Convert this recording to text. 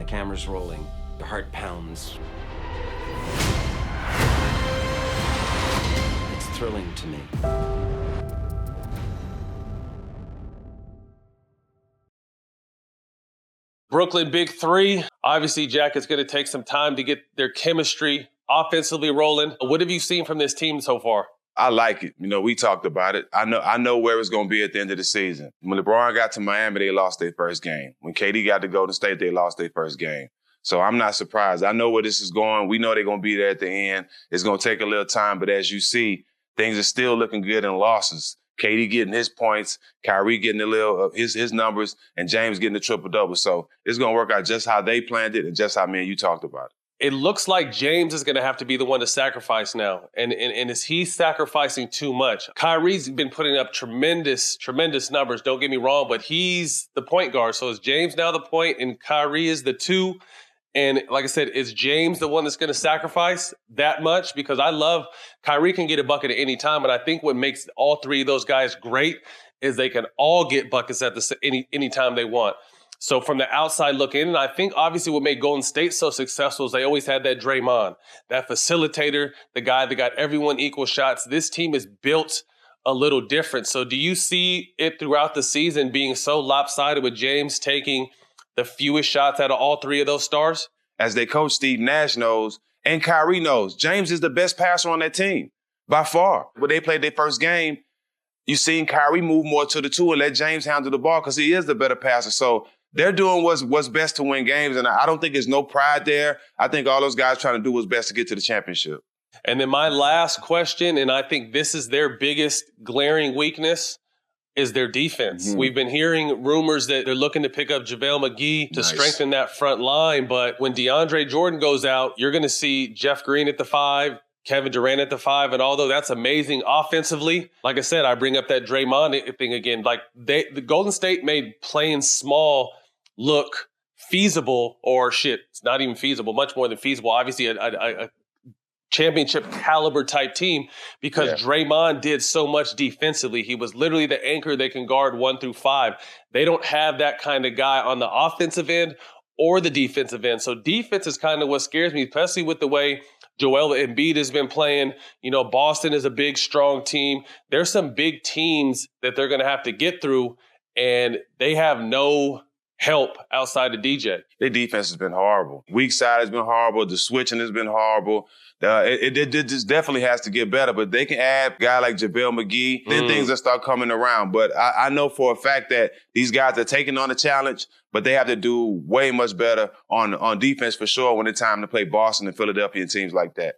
the camera's rolling, your heart pounds. It's thrilling to me. Brooklyn Big Three. Obviously, Jack, it's going to take some time to get their chemistry offensively rolling. What have you seen from this team so far? I like it. You know, we talked about it. I know where it's going to be at the end of the season. When LeBron got to Miami, they lost their first game. When KD got to Golden State, they lost their first game. So I'm not surprised. I know where this is going. We know they're going to be there at the end. It's going to take a little time, but as you see, things are still looking good in losses. KD getting his points, Kyrie getting a little his numbers, and James getting the triple-double. So it's going to work out just how they planned it and just how me and you talked about it. It looks like James is going to have to be the one to sacrifice now. And is he sacrificing too much? Kyrie's been putting up tremendous numbers, don't get me wrong, but he's the point guard. So is James now the point and Kyrie is the two? And like I said, is James the one that's going to sacrifice that much? Because I love Kyrie can get a bucket at any time. And I think what makes all three of those guys great is they can all get buckets at any time they want. So from the outside looking in, and I think obviously what made Golden State so successful is they always had that Draymond, that facilitator, the guy that got everyone equal shots. This team is built a little different. So do you see it throughout the season being so lopsided with James taking the fewest shots out of all three of those stars? As their coach, Steve Nash, knows, and Kyrie knows, James is the best passer on that team, by far. When they played their first game, you seen Kyrie move more to the two and let James handle the ball because he is the better passer. So they're doing what's best to win games, and I don't think there's no pride there. I think all those guys trying to do what's best to get to the championship. And then my last question, and I think this is their biggest glaring weakness, is their defense. Mm-hmm. We've been hearing rumors that they're looking to pick up JaVale McGee to strengthen that front line. But when DeAndre Jordan goes out, you're going to see Jeff Green at the 5, Kevin Durant at the 5. And although that's amazing offensively, like I said, I bring up that Draymond thing again. Like the Golden State made playing small look feasible, or it's not even feasible, much more than feasible. Obviously, a championship caliber type team because Draymond did so much defensively. He was literally the anchor that can guard 1 through 5. They don't have that kind of guy on the offensive end or the defensive end. So defense is kind of what scares me, especially with the way Joel Embiid has been playing. You know, Boston is a big, strong team. There's some big teams that they're going to have to get through, and they have no help outside of DJ. Their defense has been horrible. Weak side has been horrible. The switching has been horrible. It just definitely has to get better, but they can add a guy like JaVale McGee, then things will start coming around. But I know for a fact that these guys are taking on the challenge, but they have to do way much better on defense for sure when it's time to play Boston and Philadelphia and teams like that.